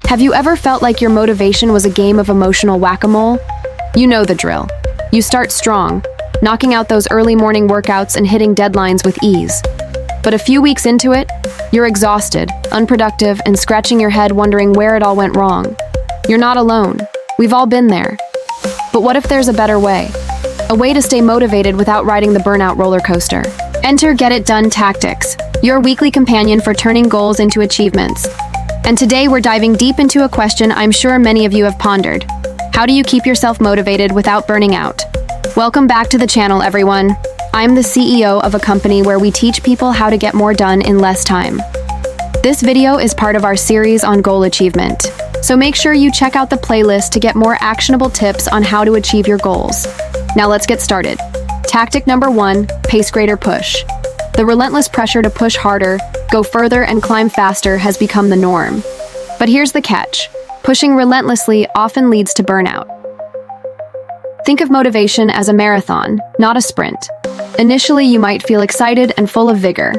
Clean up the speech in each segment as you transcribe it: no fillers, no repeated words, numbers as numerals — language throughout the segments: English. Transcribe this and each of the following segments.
Have you ever felt like your motivation was a game of emotional whack-a-mole? You know the drill. You start strong, knocking out those early morning workouts and hitting deadlines with ease. But a few weeks into it, you're exhausted, unproductive, and scratching your head wondering where it all went wrong. You're not alone. We've all been there. But what if there's a better way? A way to stay motivated without riding the burnout roller coaster. Enter Get It Done Tactics, your weekly companion for turning goals into achievements. And today we're diving deep into a question I'm sure many of you have pondered. How do you keep yourself motivated without burning out? Welcome back to the channel, everyone. I'm the CEO of a company where we teach people how to get more done in less time. This video is part of our series on goal achievement, so make sure you check out the playlist to get more actionable tips on how to achieve your goals. Now let's get started. Tactic number 1, pace greater push. The relentless pressure to push harder, go further, and climb faster has become the norm. But here's the catch. Pushing relentlessly often leads to burnout. Think of motivation as a marathon, not a sprint. Initially, you might feel excited and full of vigor.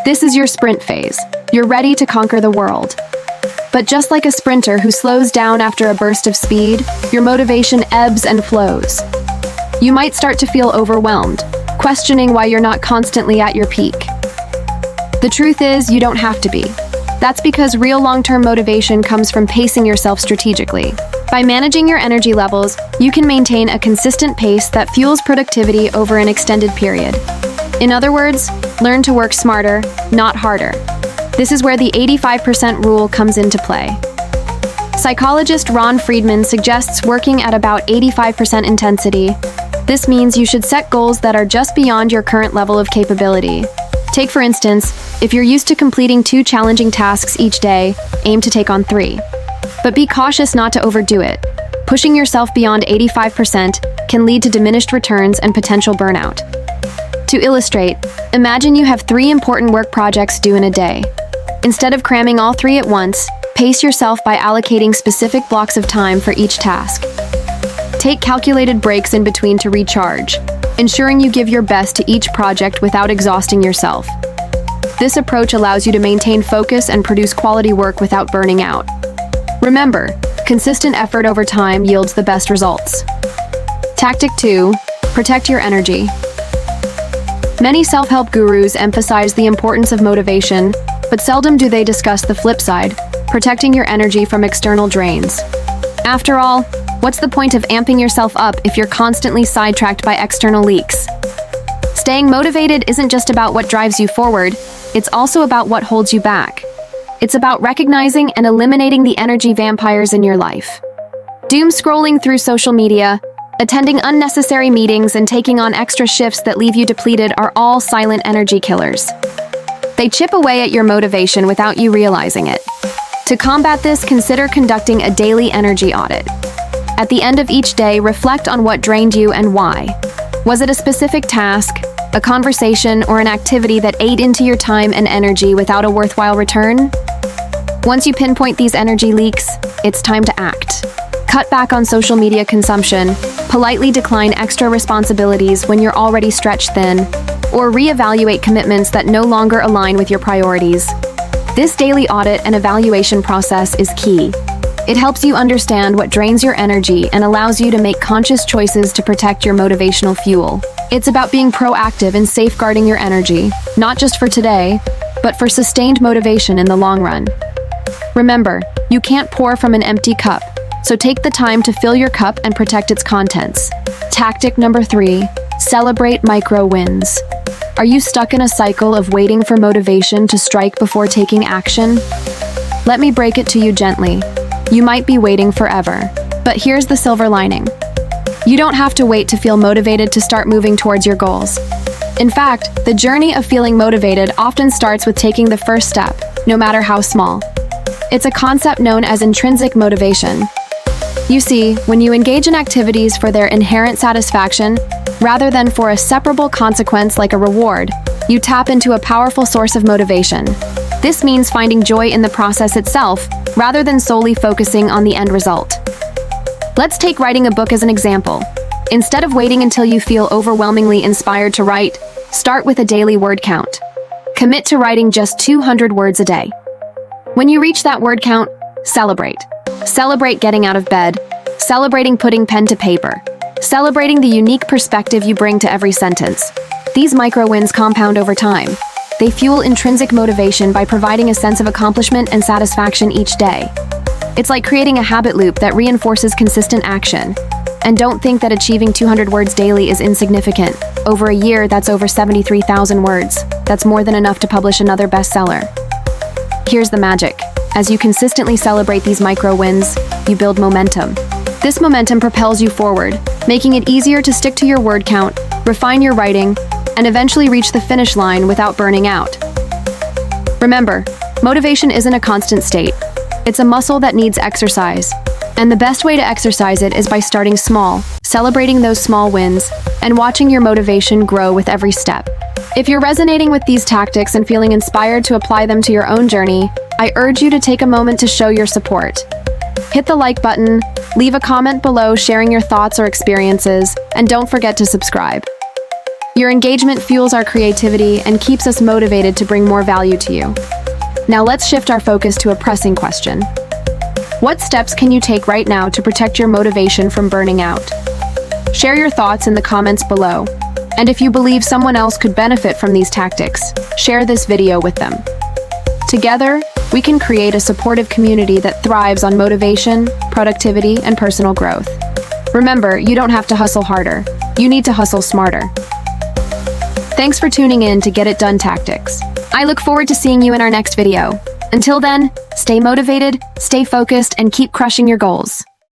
This is your sprint phase. You're ready to conquer the world. But just like a sprinter who slows down after a burst of speed, your motivation ebbs and flows. You might start to feel overwhelmed, questioning why you're not constantly at your peak. The truth is, you don't have to be. That's because real long-term motivation comes from pacing yourself strategically. By managing your energy levels, you can maintain a consistent pace that fuels productivity over an extended period. In other words, learn to work smarter, not harder. This is where the 85% rule comes into play. Psychologist Ron Friedman suggests working at about 85% intensity. This means you should set goals that are just beyond your current level of capability. Take, for instance, if you're used to completing 2 challenging tasks each day, aim to take on 3. But be cautious not to overdo it. Pushing yourself beyond 85% can lead to diminished returns and potential burnout. To illustrate, imagine you have 3 important work projects due in a day. Instead of cramming all 3 at once, pace yourself by allocating specific blocks of time for each task. Take calculated breaks in between to recharge, ensuring you give your best to each project without exhausting yourself. This approach allows you to maintain focus and produce quality work without burning out. Remember, consistent effort over time yields the best results. Tactic 2, protect your energy. Many self-help gurus emphasize the importance of motivation, but seldom do they discuss the flip side, protecting your energy from external drains. After all, what's the point of amping yourself up if you're constantly sidetracked by external leaks? Staying motivated isn't just about what drives you forward, it's also about what holds you back. It's about recognizing and eliminating the energy vampires in your life. Doom scrolling through social media, attending unnecessary meetings, and taking on extra shifts that leave you depleted are all silent energy killers. They chip away at your motivation without you realizing it. To combat this, consider conducting a daily energy audit. At the end of each day, reflect on what drained you and why. Was it a specific task, a conversation, or an activity that ate into your time and energy without a worthwhile return? Once you pinpoint these energy leaks, it's time to act. Cut back on social media consumption, politely decline extra responsibilities when you're already stretched thin, or reevaluate commitments that no longer align with your priorities. This daily audit and evaluation process is key. It helps you understand what drains your energy and allows you to make conscious choices to protect your motivational fuel. It's about being proactive in safeguarding your energy, not just for today, but for sustained motivation in the long run. Remember, you can't pour from an empty cup, so take the time to fill your cup and protect its contents. Tactic number 3, celebrate micro wins. Are you stuck in a cycle of waiting for motivation to strike before taking action? Let me break it to you gently. You might be waiting forever, but here's the silver lining. You don't have to wait to feel motivated to start moving towards your goals. In fact, the journey of feeling motivated often starts with taking the first step, no matter how small. It's a concept known as intrinsic motivation. You see, when you engage in activities for their inherent satisfaction, rather than for a separable consequence like a reward, you tap into a powerful source of motivation. This means finding joy in the process itself, rather than solely focusing on the end result. Let's take writing a book as an example. Instead of waiting until you feel overwhelmingly inspired to write, start with a daily word count. Commit to writing just 200 words a day. When you reach that word count, celebrate. Celebrate getting out of bed. Celebrating putting pen to paper. Celebrating the unique perspective you bring to every sentence. These micro-wins compound over time. They fuel intrinsic motivation by providing a sense of accomplishment and satisfaction each day. It's like creating a habit loop that reinforces consistent action. And don't think that achieving 200 words daily is insignificant. Over a year, that's over 73,000 words. That's more than enough to publish another bestseller. Here's the magic. As you consistently celebrate these micro-wins, you build momentum. This momentum propels you forward, making it easier to stick to your word count, refine your writing, and eventually reach the finish line without burning out. Remember, motivation isn't a constant state. It's a muscle that needs exercise. And the best way to exercise it is by starting small, celebrating those small wins, and watching your motivation grow with every step. If you're resonating with these tactics and feeling inspired to apply them to your own journey, I urge you to take a moment to show your support. Hit the like button, leave a comment below sharing your thoughts or experiences, and don't forget to subscribe. Your engagement fuels our creativity and keeps us motivated to bring more value to you. Now let's shift our focus to a pressing question. What steps can you take right now to protect your motivation from burning out? Share your thoughts in the comments below. And if you believe someone else could benefit from these tactics, share this video with them. Together, we can create a supportive community that thrives on motivation, productivity, and personal growth. Remember, you don't have to hustle harder. You need to hustle smarter. Thanks for tuning in to Get It Done Tactics. I look forward to seeing you in our next video. Until then, stay motivated, stay focused, and keep crushing your goals.